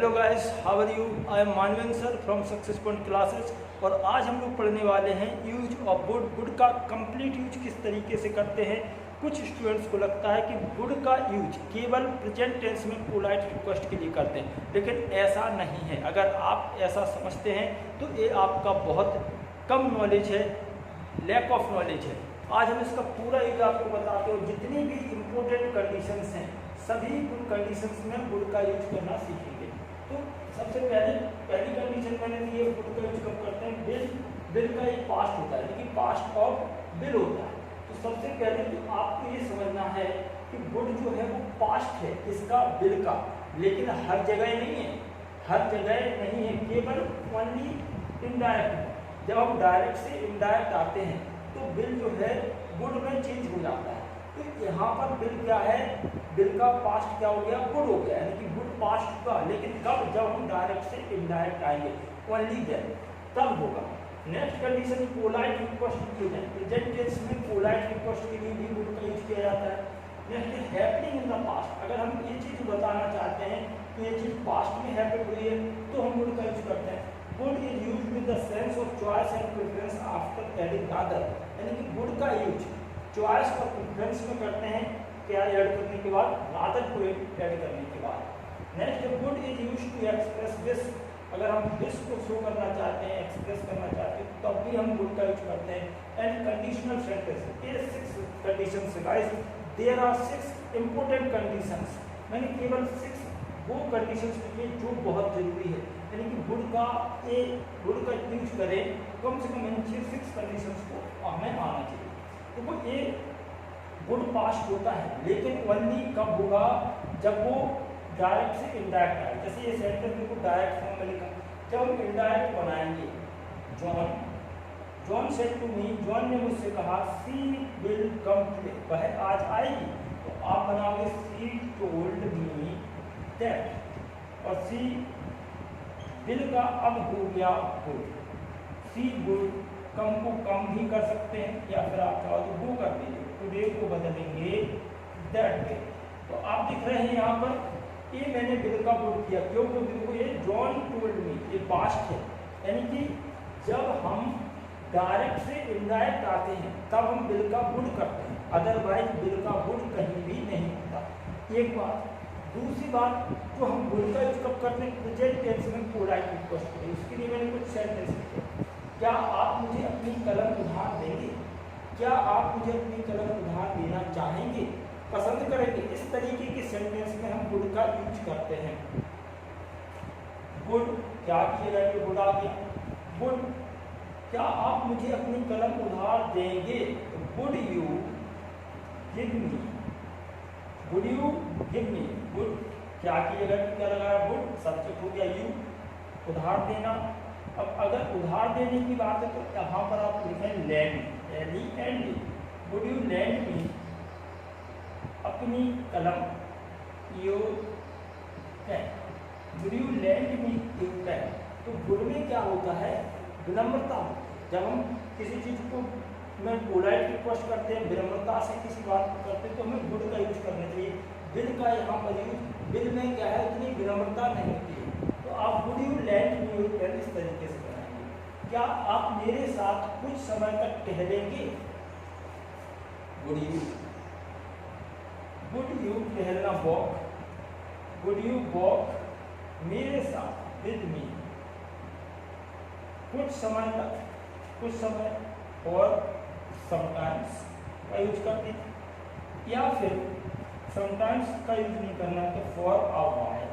Hello guys, how are you? I am Manvendra sir from Success Point Classes. और आज हम लोग पढ़ने वाले हैं यूज ऑफ वुड। वुड का कंप्लीट यूज किस तरीके से करते हैं। कुछ स्टूडेंट्स को लगता है कि वुड का यूज केवल प्रेजेंट टेंस में पोलाइट रिक्वेस्ट के लिए करते हैं, लेकिन ऐसा नहीं है। अगर आप ऐसा समझते हैं तो ये आपका बहुत कम नॉलेज है, लैक ऑफ नॉलेज है। आज हम इसका पूरा यूज आपको बताते हैं। जितनी भी इम्पोर्टेंट कंडीशंस हैं सभी उन कंडीशंस में वुड का यूज करना सीखेंगे। तो सबसे पहली कंडीशन मैंने दी है, वुड का यूज कब करते हैं। बिल का एक पास्ट होता है, लेकिन पास्ट ऑफ बिल होता है। तो सबसे पहले तो आपको ये समझना है कि वुड जो है वो पास्ट है इसका, बिल का, लेकिन हर जगह नहीं है। हर जगह नहीं है, केवल ओनली इनडायरेक्ट। जब हम डायरेक्ट से इनडायरेक्ट आते हैं तो बिल जो है वुड में चेंज हो जाता है। तो यहाँ पर बिल क्या है, बिल का पास्ट क्या हो गया, वुड हो गया, यानी कि वुड पास्ट का। लेकिन कब, जब हम डायरेक्ट से इनडायरेक्ट आएंगे, ओनली देन, तब होगा। नेक्स्ट कंडीशन पोलाइट रिक्वेस्ट की है। प्रेजेंट टेंस में पोलाइट रिक्वेस्ट के लिए भी वुड का यूज किया जाता है। Next happening in the past. अगर हम ये चीज बताना चाहते हैं कि ये चीज पास्ट में हैपन हुई है तो हम वुड का यूज करते हैं। Would is used with the sense of choice and preference after adding other, यानी कि वुड का यूज चॉइस और प्रेफरेंस में करते हैं, क्या ऐड करने के बाद, रादर को ऐड करने के बाद। Next would is used to express wish. अगर हम विश को शो करना चाहते हैं, एक्सप्रेस करना चाहते हैं, तब भी हम वुड का यूज करते हैं। एंड कंडीशनल सेंटेंस, ये 6 कंडीशंस है guys. There are 6 important conditions. मैंने केवल 6 वो कंडीशंस लिखी जो बहुत जरूरी है, यानी कि वुड का यूज करें कम से कम इन 6 कंडीशंस को हमें आना चाहिए। तो वो ये वुड पास्ट होता है, लेकिन ओनली कब होगा, जब वो डायरेक्ट से इनडायरेक्ट आए। जैसे ये सेंटेंस देखो डायरेक्ट फॉर्म में लिखा, जब हम इनडायरेक्ट बनाएंगे, John said to me, John ने मुझसे कहा, सी विल कम टुडे, वह आज आएगी। तो आप बनाओगे सी टोल्ड मी दैट, और सी विल का अब हो गया वुड। सी वुड कम को कम भी कर सकते हैं, या फिर आप चाहो तो वो कर दीजिए, टुडे को बदलेंगे दैट डे। तो आप दिख रहे हैं यहाँ पर, ये मैंने बिल का वुड किया, क्योंकि देखो ये जॉन टोल्ड मी, ये पास्ट है, यानी कि जब हम डायरेक्ट से इनडायरेक्ट आते हैं तब हम बिल का वुड करते हैं, अदरवाइज बिल का वुड कहीं भी नहीं होता। एक बात। दूसरी बात, जो हम वुड का यूज कब करते हैं, प्रेजेंट टेंस में पोलाइट रिक्वेस्ट करें। उसके लिए मैंने कुछ सेंटेंस लिखे। क्या आप मुझे अपनी कलम उधार देंगे? क्या आप मुझे अपनी कलम उधार देना चाहेंगे, पसंद करेंगे? इस तरीके के सेंटेंस में हम वुड का यूज करते हैं। वुड क्या किएगा, ये वुड आ गया। वुड, क्या आप मुझे अपनी कलम उधार देंगे? Would you give me, would you give me. Would क्या किएगा, क्या लगाया, वुड, सब्जेक्ट हो गया यू, उधार देना। अब अगर उधार देने की बात है तो यहाँ पर आप लिखें lend, LEND। Would you lend me अपनी कलम, your pen, would you lend me your pen. तो वुड में क्या होता है, विनम्रता। जब हम किसी चीज को में पोलाइट रिक्वेस्ट करते हैं, विनम्रता से किसी बात को करते हैं, तो हमें वुड का यूज करना चाहिए। बिल का यहाँ पर यूज, बिल में क्या है, इतनी विनम्रता नहीं होती है। तो आप would you lend me your pen इस तरीके से बनाएंगे। क्या आप मेरे साथ कुछ समय तक टहलेंगे? वुड यू टहलना, वॉक, वुड यू वॉक मेरे साथ, विद मी, कुछ समय तक, कुछ समय, और समटाइम्स का यूज करते हैं, या फिर समटाइम्स का यूज नहीं करना तो for a while.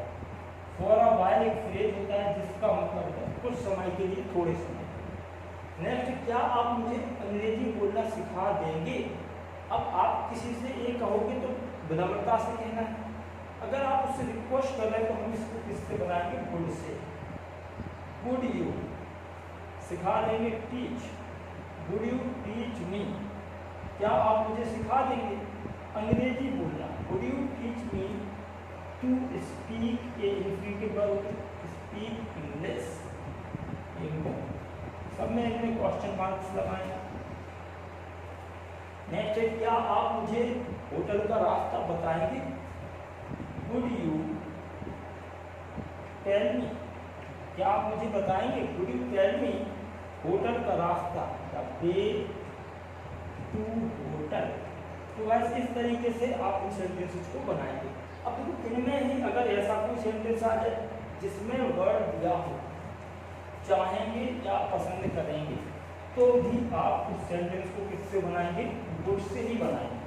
For a while एक फ्रेज होता है जिसका मतलब होता है कुछ समय के लिए, थोड़े समय। नेक्स्ट, क्या आप मुझे अंग्रेजी बोलना सिखा देंगे? अब आप किसी से ये कहोगे तो विनम्रता से कहना है। अगर आप उससे रिक्वेस्ट कर रहे हैं तो हम इसको किससे बनाएंगे, वुड से। वुड यू सिखा देंगे, teach, would you teach me, क्या आप मुझे सिखा देंगे अंग्रेजी बोलना। Would you teach me to speak, a infinitive verb, speak English. सब में इन्हें क्वेश्चन मार्क्स लगाए। नेक्स्ट, क्या आप मुझे होटल का रास्ता बताएंगे? वुड यू टेल मी, क्या आप मुझे बताएंगे, could you tell me hotel का रास्ता, द वे टू होटल। तो बस इस तरीके से आप इन सेंटेंसेस को बनाएंगे। अब देखो इनमें ही अगर ऐसा कोई सेंटेंस आ जाए जिसमें वर्ड दिया हो चाहेंगे या पसंद करेंगे, तो भी आप उस सेंटेंस को किससे बनाएंगे, वुड से ही बनाएंगे।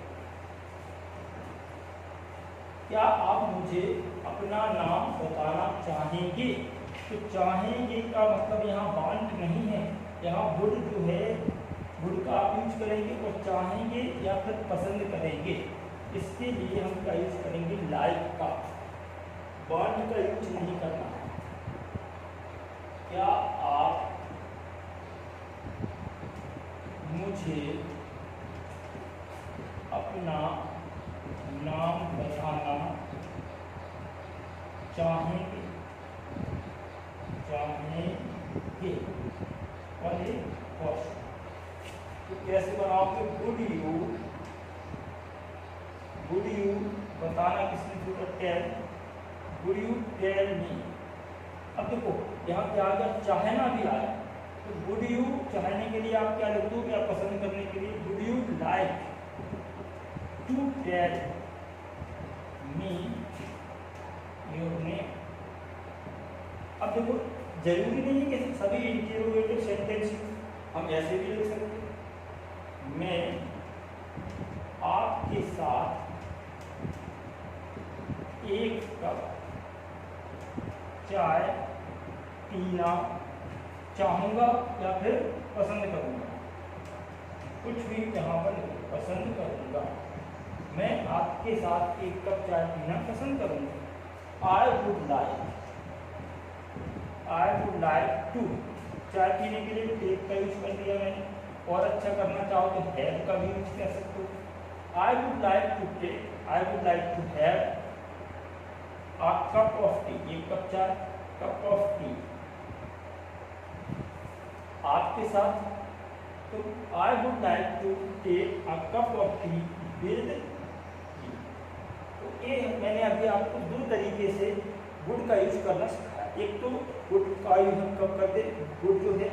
क्या आप मुझे अपना नाम बताना चाहेंगे, तो चाहेंगे का मतलब यहाँ वांट नहीं है, यहाँ वुड जो है वुड का आप यूज करेंगे और चाहेंगे या फिर पसंद करेंगे, इसके लिए हम क्या यूज करेंगे, लाइक का, वांट का यूज नहीं करना। क्या आप मुझे अपना नाम बताना चाहेंगे, और ये क्वेश्चन, तो कैसे बनाओगे, वुड यू बताना किसने पूछा, tell, would you tell me. अब देखो यहाँ क्या आ गया, चाहना भी आया, तो वुड यू चाहने के लिए आप क्या लिख दो, क्या पसंद करने के लिए, would you like to tell me your name. अब देखो जरूरी नहीं है कि सभी इंटरोगेटिव सेंटेंस हम ऐसे भी लिख सकते हैं, मैं आपके साथ एक कप चाय पीना चाहूँगा या फिर पसंद करूँगा, कुछ भी यहाँ पर पसंद करूँगा, मैं आपके साथ एक कप चाय पीना पसंद करूँगा। आई वुड लाइक टू, चाय पीने के लिए टेक का यूज कर दिया मैंने, और अच्छा करना चाहो तो हैव का भी यूज कर सकते हो। I would like to take, I would like to have a cup of tea, एक कप चाय, कप ऑफ टी आपके साथ, तो I would like to take a cup of tea with tea. तो ये मैंने अभी आपको दो तरीके से वुड का यूज करना सिखाया। एक तो वुड का यूज हम कब करते, वुड जो है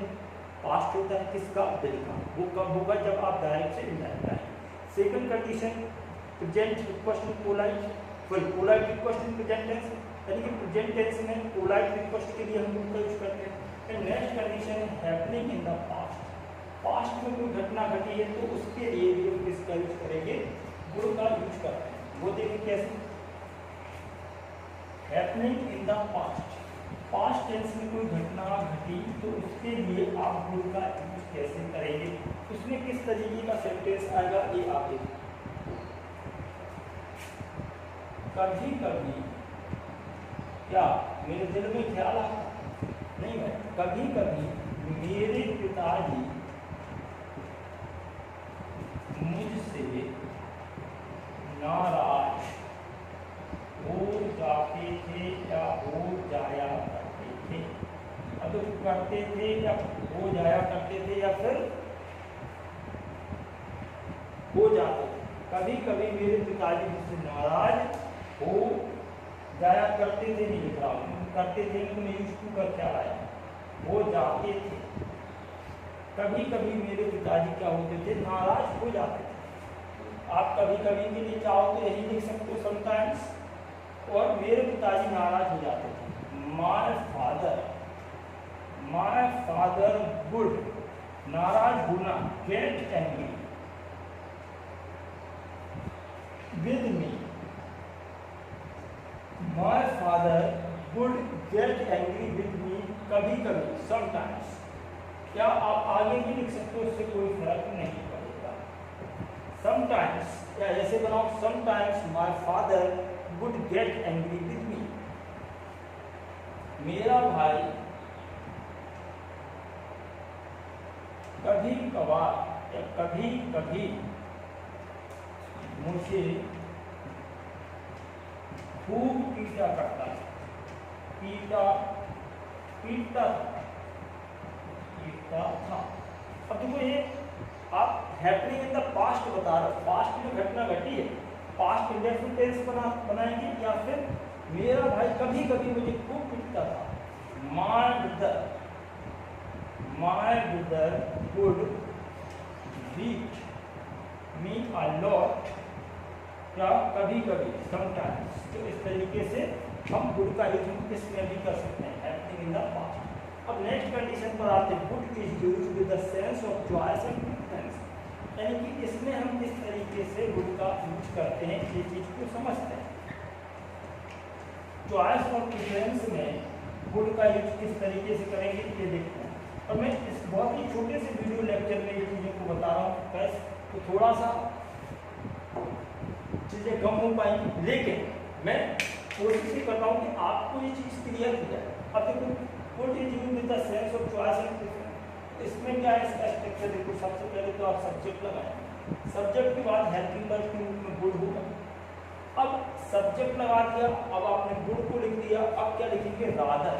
पास्ट होता है किसका, विल का, वो कब होगा, जब आप डायरेक्ट से इनडायरेक्ट आए। Second condition present request in polite, polite request in present tense, यानी कि प्रेजेंट टेंस में पोलाइट रिक्वेस्ट के लिए हम वुड का यूज करते हैं। नेक्स्ट कंडीशन है happening in the past, past में कोई घटना घटी है तो उसके लिए भी हम किसका यूज करेंगे, वुड का यूज करते हैं। वो देखिए कैसे, happening in the past, past tense में कोई घटना घटी तो उसके लिए आप वुड का यूज कैसे करेंगे, उसमें किस तरीके का सेंटेंस आएगा, ये आप देखिए। कभी कभी क्या मेरे दिल में ख्याल आता, नहीं है, कभी कभी मेरे पिताजी मुझसे नाराज हो जाते थे या हो जाया करते थे। अब करते थे या हो जाया करते थे या फिर हो जाते थे, कभी कभी मेरे पिताजी मुझसे नाराज हो जाया करते थे, नहीं लिख रहा हूँ, करते थे तो मैं यूज टू कर क्या आया, हो जाते थे। कभी कभी मेरे पिताजी क्या होते थे, नाराज हो जाते थे। आप कभी कभी के लिए चाहो तो यही लिख सकते हो समटाइम्स, और मेरे पिताजी नाराज हो जाते थे। माय फादर वुड, नाराज होना, get angry with me, my father would get angry with me, कभी कभी, समटाइम्स। क्या आप आगे भी लिख सकते हो, उससे कोई फर्क नहीं पड़ेगा। समटाइम्स या ऐसे बनाओ, sometimes my father would get angry with me, मेरा भाई कभी कभार या कभी कभी मुझे खूब पीटा करता है, पीटा था। अब देखो ये आप हैपनिंग इन द पास्ट बता रहे हो, पास्ट में घटना घटी है, पास्ट इंडेफिनिट टेंस बनाएंगे या फिर मेरा भाई कभी कभी मुझे खूब पिटता था। My brother would beat me a lot, क्या कभी कभी, समटाइम्स। तो इस तरीके से हम वुड का यूज इसमें भी कर सकते हैं, हैपनिंग इन द पास्ट। अब नेक्स्ट कंडीशन पर आते हैं, would is used with the sense of choice and preference, यानी कि इसमें हम किस तरीके से वुड का यूज करते हैं ये चीज को समझते हैं। चॉइस और प्रेफरेंस में वुड का यूज किस तरीके से करेंगे ये देखते हैं। और मैं इस बहुत ही छोटे से वीडियो लेक्चर में ये चीज़ों को बता रहा हूँ कैसे, तो थोड़ा सा चीज़ें कम हो पाएंगी, लेकिन मैं कोशिश ही करता हूँ कि आपको ये चीज़ क्लियर हो जाए। अब देखो, would is used with the sense of choice and preference, इसमें क्या है इसका स्ट्रक्चर देखो। सबसे पहले तो आप सब्जेक्ट लगाएं, सब्जेक्ट के बाद हेल्पिंग वर्ब के रूप में वुड होगा। अब सब्जेक्ट लगा दिया, अब आपने वुड को लिख दिया, अब क्या लिखेंगे, रादर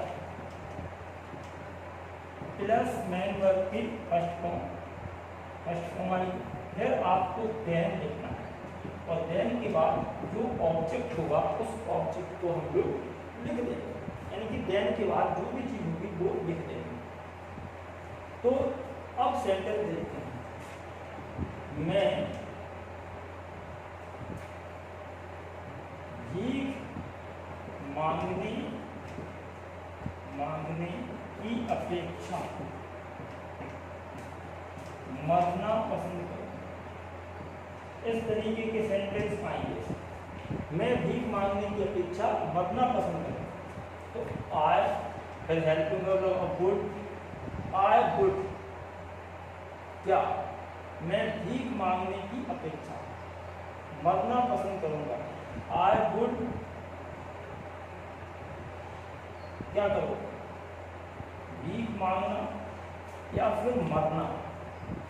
प्लस मेन वर्ब की फर्स्ट फॉर्म आई। फिर आपको देन लिखना है, और देन के बाद जो ऑब्जेक्ट होगा उस ऑब्जेक्ट को हम लोग लिख देंगे, यानी कि देन के बाद जो भी चीज होगी वो लिख देंगे। तो अब सेंटेंस देखते हैं, मैं भीख मांगने की अपेक्षा मरना पसंद करूं। इस तरीके के सेंटेंस आएंगे, मैं भीख मांगने की अपेक्षा मरना पसंद करूं। तो आई, फिर helping verb would, I would, क्या, मैं भीख मांगने की अपेक्षा मरना पसंद करूंगा। आई वुड, क्या करो, भीख मांगना या फिर मरना।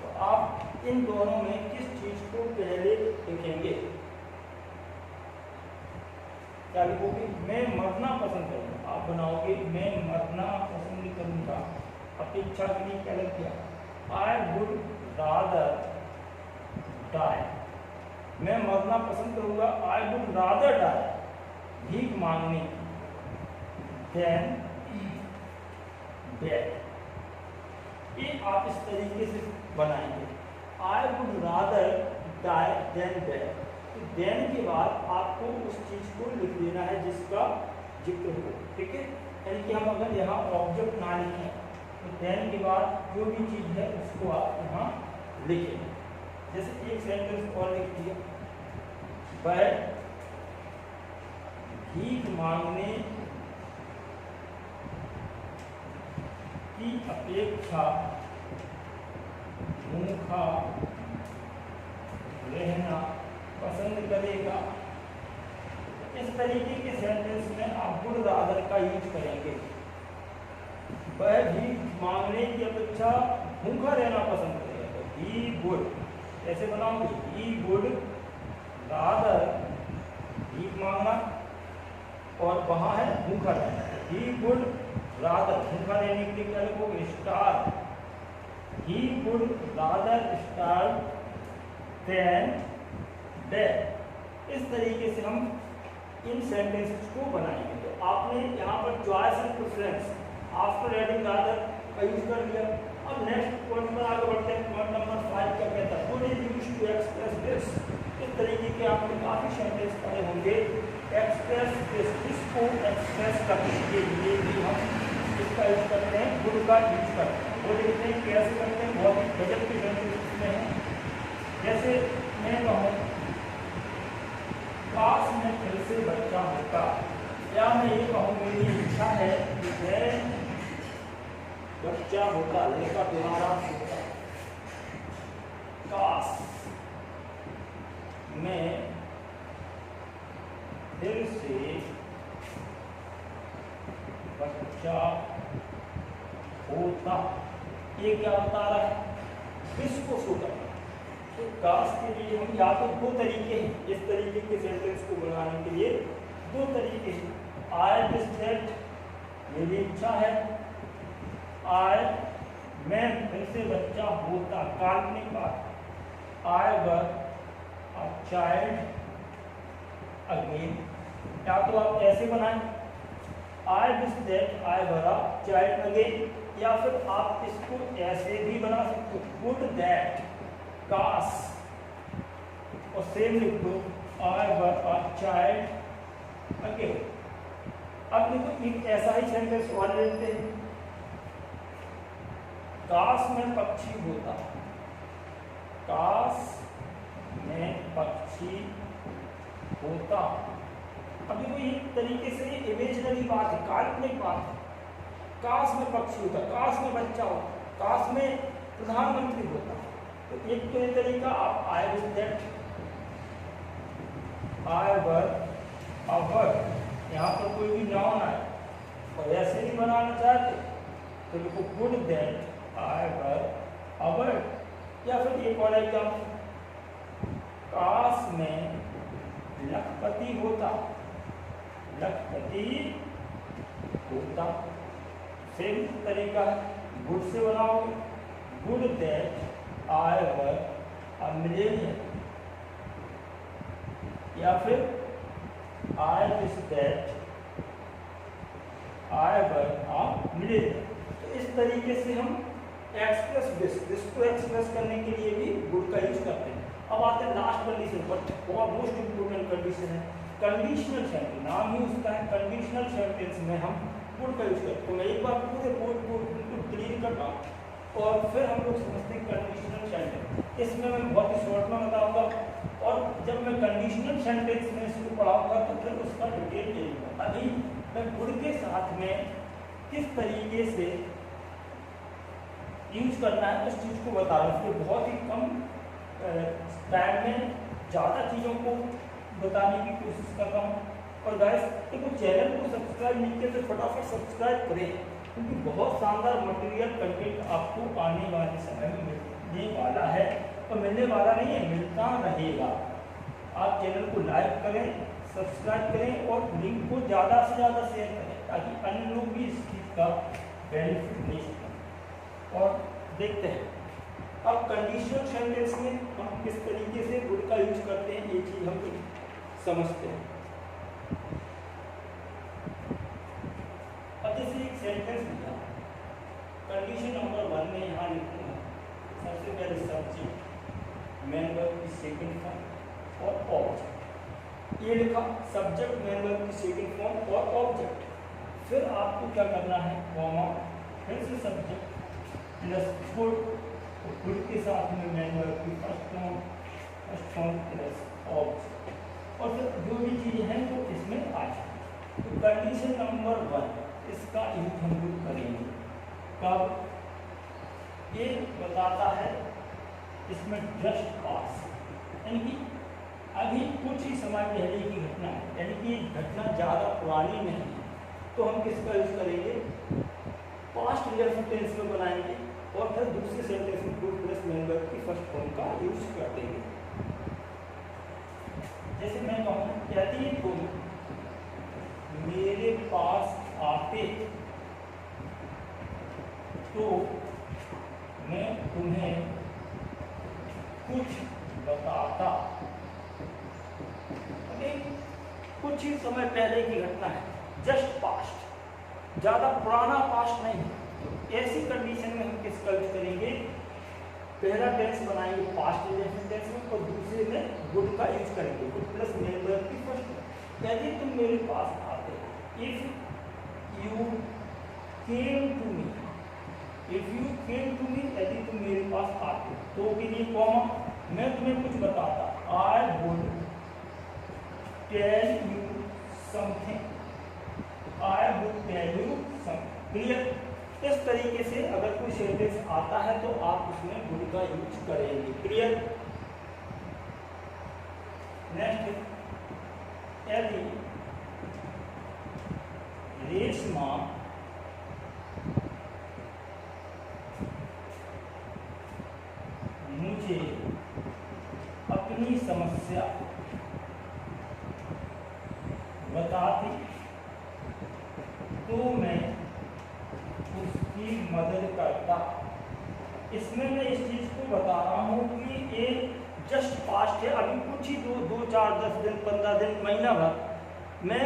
तो आप इन दोनों में किस चीज को पहले लिखेंगे, क्या लिखोगे, मैं मरना पसंद करूंगा। आप बनाओगे मैं मरना पसंद करूंगा, अपेक्षा के लिए क्या लग गया, आई वुड रादर डाई, मैं मरना पसंद करूंगा, आई वुड रादर डाई, भीख मांगने देन डेड। ये आप इस तरीके से बनाएंगे, I would rather die than dead. तो देन के बाद आपको उस चीज को लिख देना है जिसका जिक्र हो, ठीक है। यानी कि हम अगर यहाँ ऑब्जेक्ट ना लिखें तो देन के बाद जो भी चीज है उसको आप यहाँ लिखें। जैसे एक सेंटेंस और लिख दिया, वह भीख मांगने की अपेक्षा भूखा रहना पसंद करेगा। इस तरीके के सेंटेंस में आप वुड रादर का यूज करेंगे। वह भीख मांगने की अपेक्षा भूखा रहना पसंद करेगा, तो ही वुड ऐसे बनाओगे, ही वुड रादर, भीख मांगना और वहाँ है भूखा रहना, ही वुड रादर, भूखा रहने के लिए क्या लिखोगे, star, he would rather star than dead. इस तरीके से हम इन सेंटेंसेस को बनाएंगे। तो आपने यहाँ पर choice and preference after adding rather का यूज कर लिया। अब नेक्स्ट पॉइंट पर आगे बढ़ते हैं। पॉइंट नंबर 5 क्या कहता है, would is used to express this. इस तरीके के आपने काफी सेंटेंस पढ़े होंगे। एक्सप्रेस दिस, इसको एक्सप्रेस करने के लिए भी हम इसका यूज करते हैं, वुड का यूज करते हैं। वो देखते हैं कैसे करते हैं, बहुत ही गजब के सेंटेंस में है। जैसे मैं कहूँ काश में फिर से बच्चा होता, या मैं ये कहूँ मेरी इच्छा है कि मैं बच्चा होता, लड़का दोबारा होता। काश मैं फिर से बच्चा होता, ये क्या बता रहा है, विश को शो करना। तो काश के लिए हम या तो दो तरीके हैं, इस तरीके के सेंटेंस को बनाने के लिए दो तरीके हैं। आई विश दैट, मेरी इच्छा है, आई, मैं फिर से बच्चा होता, काल्पनिक बात, आई वर अ चाइल्ड अगेन, या तो आप ऐसे बनाएं, आई विश दैट आई भरा चाइल्ड अगेन, या फिर आप इसको ऐसे भी बना सकते हो, वुड दैट काश, और सेम लिख दो आई वर अ चाइल्ड अगेन। अब देखो एक ऐसा ही सेंटेंस और लेते हैं, काश में पक्षी होता, काश में पक्षी होता। अभी वो एक तरीके से इमेजिनरी बात है, काल्पनिक बात है, काश में पक्षी होता, काश में बच्चा होता, काश में प्रधानमंत्री होता। तो एक तो ये तरीका आप I wish that I were a bird, यहाँ पर कोई भी नाउन आए और ऐसे नहीं बनाना चाहते तो देखो would that I were a bird. या फिर एक और एग्जाम्पल, काश में लखपति होता, लखपति होता। सेम तरीका है, गुड से बनाओगे, good that I were a millionaire, या फिर I wish that I were a millionaire. तो इस तरीके से हम एक्सप्रेस विश को एक्सप्रेस करने के लिए भी गुड का यूज करते हैं। अब आते हैं लास्ट कंडीशन, बट बहुत मोस्ट इंपोर्टेंट कंडीशन है कंडीशनल सेंटेंस। नाम ही उसका है, कंडीशनल सेंटेंस में हम वुड का यूज करते हैं। तो मैं एक बार पूरे वुड को बिल्कुल क्लियर करता हूँ और फिर हम लोग समझते हैं कंडीशनल सेंटेंस। इसमें मैं बहुत ही शॉर्ट में बताऊंगा और जब मैं कंडीशनल सेंटेंस में इसको पढ़ाऊंगा तो फिर उसका डिटेल देगा। अभी मैं वुड के साथ में किस तरीके से यूज करना है उस चीज़ को बता रहा हूँ। बहुत ही कम टाइम में ज़्यादा चीज़ों को बताने की कोशिश कर रहा हूँ। और गाइस देखो चैनल को सब्सक्राइब नहीं किया तो फटाफट सब्सक्राइब करें, क्योंकि बहुत शानदार मटेरियल कंटेंट आपको आने वाले समय में मिलने वाला है और मिलने वाला नहीं है, मिलता रहेगा। आप चैनल को लाइक करें, सब्सक्राइब करें और लिंक को ज़्यादा से ज़्यादा शेयर करें ताकि अन्य लोग भी इस चीज़ का बेनिफिट ले सकें। और देखते हैं अब कंडीशनल सेंटेंस में हम किस तरीके से वुड का यूज करते हैं, ये चीज़ हम समझते हैं। अब जैसे एक सेंटेंस दिया, कंडीशन नंबर 1 में यहाँ लिखूंगा सबसे पहले सब्जेक्ट, मेन वर्ब की सेकंड फॉर्म और ऑब्जेक्ट। ये लिखा सब्जेक्ट, मेन वर्ब की सेकंड फॉर्म और ऑब्जेक्ट। फिर आपको क्या करना है, कॉमा, फिर से सब्जेक्ट प्लस वुड, वुड के साथ में मेन वर्ब की फर्स्ट फॉर्म प्लस ऑब्जेक्ट, और फिर जो भी चीज़ है वो इसमें आ जाए। तो कंडीशन नंबर 1 इसका यूज हम लोग करेंगे कब, ये बताता है इसमें जस्ट पास, यानी कि अभी कुछ ही समय पहले की घटना है, यानी कि घटना ज़्यादा पुरानी नहीं है। तो हम किसका यूज करेंगे, पास्ट इंडेफिनिट टेंस में बनाएंगे और फिर दूसरे सेंटेंस में वुड प्लस मेन वर्ब की फर्स्ट फॉर्म का यूज कर देंगे। जैसे मैं कहूँ यदि तुम मेरे पास आते तो मैं तुम्हें कुछ बताता। कुछ ही समय पहले की घटना है, जस्ट पास्ट, ज़्यादा पुराना पास्ट नहीं। तो ऐसी कंडीशन में हम किसका यूज करेंगे, पहला टेंस बनाएंगे पास्ट इंडेफिनिट टेंस में और दूसरे में वुड का यूज करेंगे, वुड प्लस मेन वर्ब की फर्स्ट। यदि तुम मेरे पास आते, if you came to me, if you came to me, यदि तुम मेरे पास आते तो के लिए कॉमा, मैं तुम्हें कुछ बताता, I would tell you something, I would tell you something. Clear. इस तरीके से अगर कोई सेंटेंस आता है तो आप उसमें वुड का यूज करेंगे। क्लियर। नेक्स्ट, यदि रेशमा मुझे अपनी समस्या बताती तो मैं उसकी मदद करता। इसमें मैं इस चीज़ को बता रहा हूँ कि ये जस्ट पास्ट है, अभी कुछ ही 2, 4, 10 दिन, 15 दिन, महीना भर मैं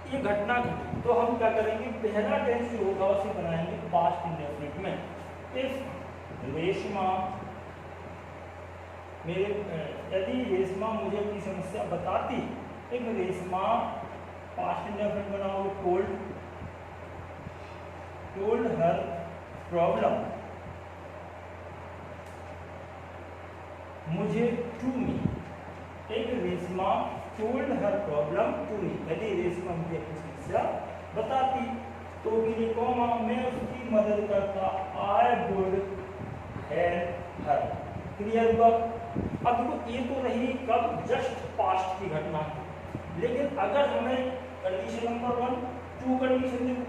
ये घटना घटी, तो हम क्या करेंगे, पहला टेंस जो होगा उसे बनाएंगे पास्ट इंडेफिनिट में। इफ रेशमा मेरे यदि रेशमा मुझे अपनी समस्या बताती, एक रेशमा पास्ट इंडेफिनिट बनाओगे, टोल्ड हर प्रॉब्लम मुझे टू मी। एक Reshma told her problem to me, यदि रेशमा मुझे अपनी समस्या बताती तो मेरे कॉमा मैं उसकी मदद करता, I would help her. Clear हुआ। अब देखो ये तो रही कब, जस्ट पास्ट की घटना की, लेकिन अगर हमें कंडीशन नंबर 1 टू कंडीशन देखो,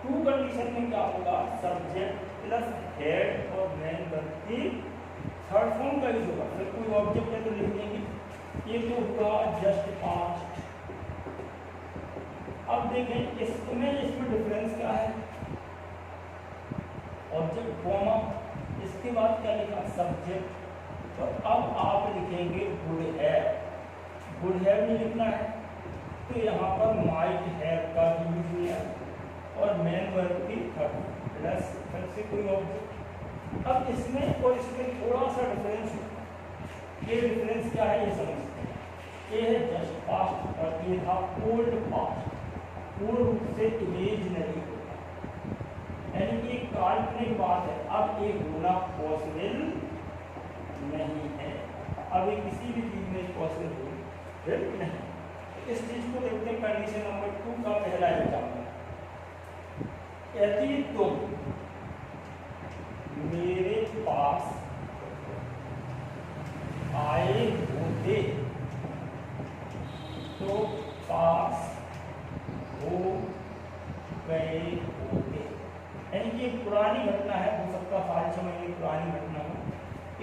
टू कंडीशन में क्या होगा, सब्जेक्ट प्लस हेड और मैन बनती थर्ड फॉर्म का यूज होगा। फिर कोई ऑब्जेक्ट है तो लिख देंगे, ये तो हुआ जस्ट पास्ट। अब देखें इसमें डिफरेंस क्या है, ऑब्जेक्ट कॉमा, इसके बाद क्या लिखा, सब्जेक्ट। तो अब आप लिखेंगे वुड हैव, वुड हैव नहीं लिखना है तो यहाँ पर माइट हैव का यूज किया और मैन वर्ब की थर्ड प्लस फिर से कोई ऑब्जेक्ट। अब इसमें और इसमें थोड़ा सा डिफरेंस है, ये डिफरेंस क्या है ये समझते हैं। ये है जस्ट पास्ट और ये था ओल्ड पास्ट, पूर्ण रूप से इमेजिनरी होता, यानी कि एक काल्पनिक बात है, अब ये होना पॉसिबल नहीं है, अब ये किसी भी चीज में पॉसिबल नहीं। इस चीज को देखते हैं कंडीशन नंबर 2 का पहला एग्जाम्पल। यदि तुम मेरे पास आए होते तो पास हो गए होते, यानी कि एक पुरानी घटना है, हो सकता 5-6 महीने पुरानी घटना है।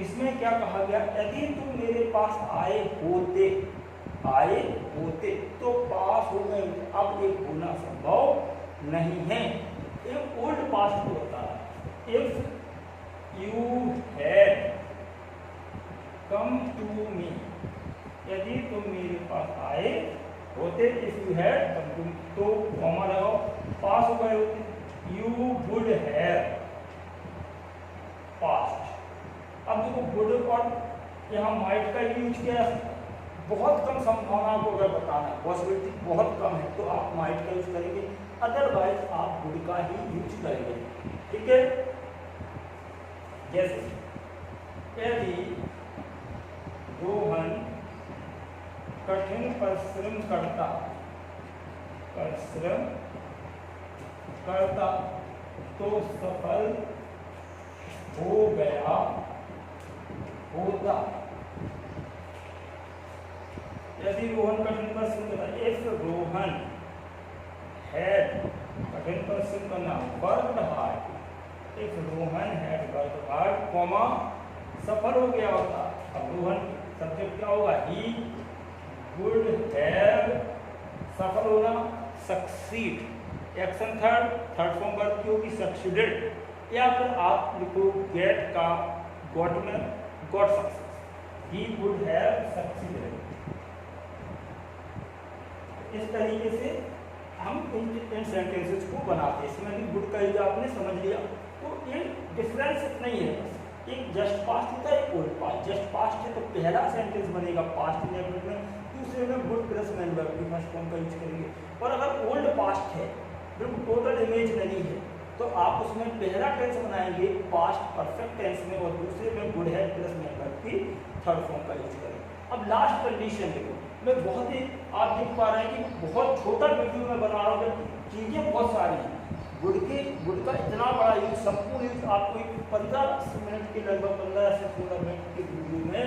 इसमें क्या कहा गया, यदि तुम मेरे पास आए होते तो पास हो गए, अब एक होना संभव नहीं है, एक ओल्ड पास्ट को होता है। If you had come to me, यदि तुम मेरे पास आए होते, if you had come to me, तो कॉमा लगाओ, पास हो गए होते, यू वुड हैव पास्ट। अब देखो वुड और यहाँ माइट का यूज किया, बहुत कम संभावना को अगर बताना है, पॉसिबिलिटी बहुत कम है तो आप माइट का यूज करेंगे, अदरवाइज आप वुड का ही यूज करेंगे। ठीक है, जैसे यदि रोहन कठिन परिश्रम करता तो सफल हो गया होता। यदि रोहन कठिन परिश्रम करता, इफ रोहन हैड कठिन परिश्रम करना, worked hard, if Rohan had worked hard comma सफल हो गया होता। अब रोहन सब्जेक्ट क्या होगा, ही वुड हैव, सफल होना succeed, action third form verb की होगी सक्सीडेड, या फिर आप लिखो गेट का गॉट में got success, he would have succeeded. इस तरीके से हम इन सेंटेंसेस को बनाते हैं। इसमें भी गुड का यूज आपने समझ लिया, तो ये डिफरेंस नहीं है, एक जस्ट पास्ट होता है, एक ओल्ड पास्ट। जस्ट पास्ट है तो पहला सेंटेंस बनेगा पास्ट इंडेफिनिट में, दूसरे में गुड प्लस मैन वर्ब की फर्स्ट फॉर्म का यूज करेंगे। और अगर ओल्ड पास्ट है, बिल्कुल टोटल इमेजिनरी है, तो आप उसमें पहला टेंस बनाएंगे पास्ट परफेक्ट टेंस में और दूसरे में गुड है प्लस मैन वर्ब की थर्ड फॉर्म का यूज करेंगे। अब लास्ट कंडीशन देखो, मैं बहुत ही आप देख पा रहे हैं कि बहुत छोटा वीडियो में बना रहा हूँ, चीज़ें बहुत सारी हैं। गुड का इतना बड़ा यूज, संपूर्ण यूज आपको 15 मिनट के लगभग 15 से 16 मिनट के वीडियो में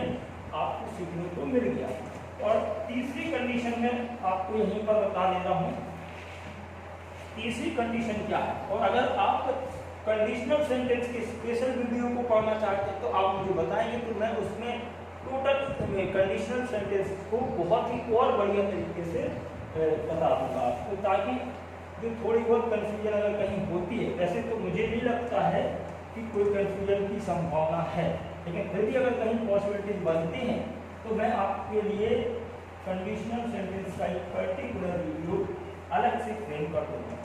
आपको सीखने को मिल गया। और तीसरी कंडीशन में आपको यहीं पर बता दे रहा हूँ, तीसरी कंडीशन क्या है। और अगर आप कंडीशनल सेंटेंस के स्पेशल वीडियो को पढ़ना चाहते हैं तो आप मुझे बताएंगे, तो मैं उसमें टोटल कंडीशनल सेंटेंस को बहुत ही और बढ़िया तरीके से बता दूंगा आपको, ताकि जो थोड़ी बहुत कंफ्यूजन अगर कहीं होती है, वैसे तो मुझे नहीं लगता है कि कोई कंफ्यूजन की संभावना है, लेकिन फिर भी अगर कहीं पॉसिबिलिटीज बनती हैं तो मैं आपके लिए कंडीशनल सेंटेंस का एक पर्टिकुलर वीडियो ऐसे फ्रेम कर दूंगा।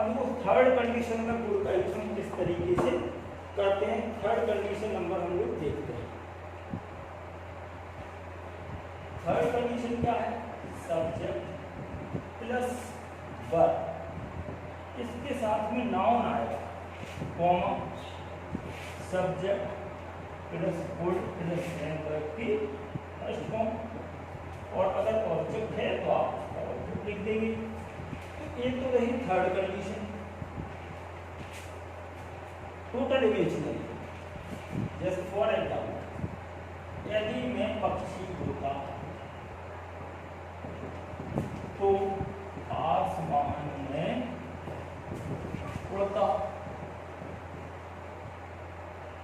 अब वो थर्ड कंडीशन में गुड का यूज हम किस तरीके से करते हैं, थर्ड कंडीशन नंबर हम लोग देखते हैं। थर्ड कंडीशन क्या है, सब्जेक्ट प्लस वर्ब, इसके साथ में नाउन आएगा, comma subject plus good plus verb की फर्स्ट फॉर्म, और अगर ऑब्जेक्ट है तो आप उसका ऑब्जेक्ट लिख देंगे। तो ये तो रही थर्ड कंडीशन। टोटल इमेजिनरी, जैसे फॉर एग्जाम्पल, यदि मैं पक्षी होता तो आसमान में उड़ता,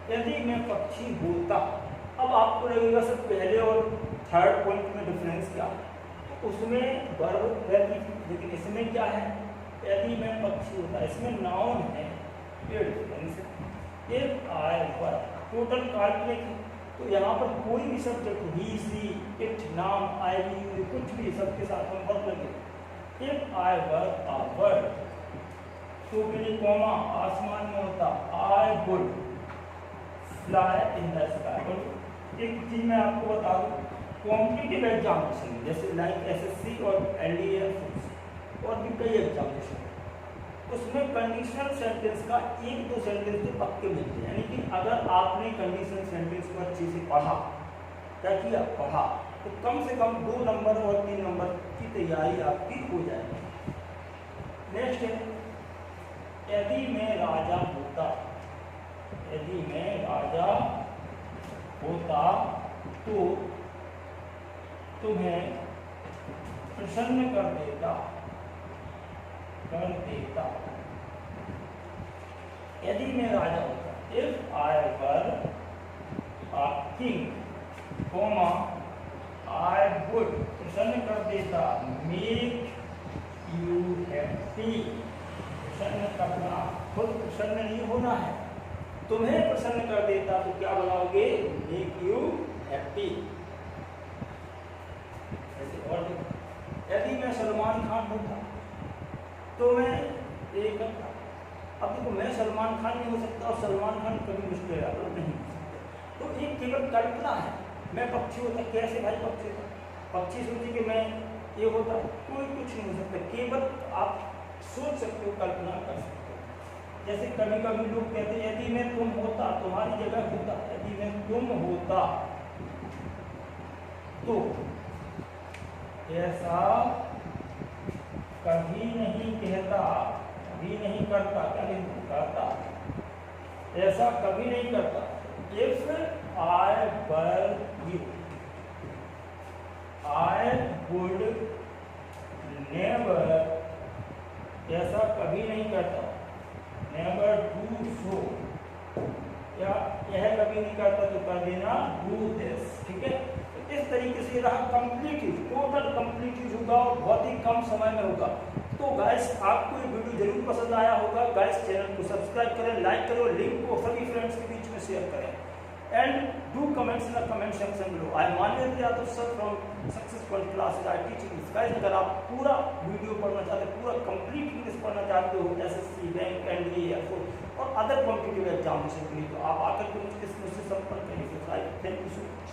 यदि मैं पक्षी होता। अब आपको लगेगा सर पहले और थर्ड पॉइंट में डिफरेंस क्या है, तो उसमें वर्ब है, लेकिन इसमें क्या है, यदि मैं पक्षी होता, इसमें नाउन है, ये डिफरेंस है। इफ आई वर टोटल काल्पनिक है, तो यहाँ पर कोई भी सब्जेक्ट ही सी इट नाम आई वी कुछ भी सबके साथ हम वर्ब लगे। If I were a bird, तो मेरे कॉमा आसमान में होता, I would fly in the sky. एक चीज मैं आपको बता दूं, कॉम्पिटिटिव एग्जामिनेशन जैसे लाइक एसएससी और एनडीए और भी कई एग्जामिनेशन, उसमें कंडीशनल सेंटेंस का एक दो सेंटेंस तो पक्के मिलते हैं। यानी कि अगर आपने कंडीशनल सेंटेंस को अच्छे से पढ़ा, क्या किया, पढ़ा, तो कम से कम 2 नंबर और 3 नंबर की तैयारी आपकी हो जाएगी। नेक्स्ट है, यदि मैं राजा होता, यदि मैं राजा होता तो तुम्हें प्रसन्न कर देता, यदि मैं राजा होता, if I were a king, comma I would प्रसन्न कर देता, मेक यू हैप्पी, प्रसन्न करना, खुद प्रसन्न नहीं होना है, तुम्हें प्रसन्न कर देता, तो क्या बनाओगे, मेक यू हैप्पी। और यदि मैं सलमान खान होता तो मैं ये करता। अब देखो, मैं सलमान खान नहीं हो सकता और सलमान खान कभी मुश्किल नहीं हो सकते, तो ये केवल कल्पना है। मैं पक्षी होता, कैसे भाई पक्षी होता, पक्षी सोचिए कि मैं ये होता, कोई कुछ नहीं हो सकता, केवल आप सोच सकते हो, कल्पना कर सकते हो। जैसे कभी कभी लोग कहते हैं, यदि मैं तुम होता, तुम्हारी जगह होता, यदि मैं तुम होता तो ऐसा कभी नहीं कहता, कभी नहीं करता, क्या नहीं करता, ऐसा कभी नहीं करता। If I were you, I would never, ऐसा कभी नहीं करता, नेवर डू सो, या यह कभी नहीं करता तो कर देना डू दिस। ठीक है, इस तरीके से रहा complete use, total complete use होगा और बहुत ही कम समय में होगा। तो गाइस, आपको ये वीडियो जरूर पसंद आया होगा। गाइस, चैनल को सब्सक्राइब करें, लाइक करें, लिंक को सभी फ्रेंड्स के बीच में शेयर करें, and do comments in the comment section below. I am Manvendra Yadav sir from Success Point classes, I teaching English. Guys, अगर आप पूरा वीडियो पढ़ना चाहते हैं, पूरा कंप्लीट इंग्लिश पढ़ना चाहते हो एसएससी, बैंक, एनडीए एयरफोर्स और अदर कॉम्पिटिटिव एग्जामिनेशन के लिए, तो आप आकर के मुझसे संपर्क करिए। Thank you so much.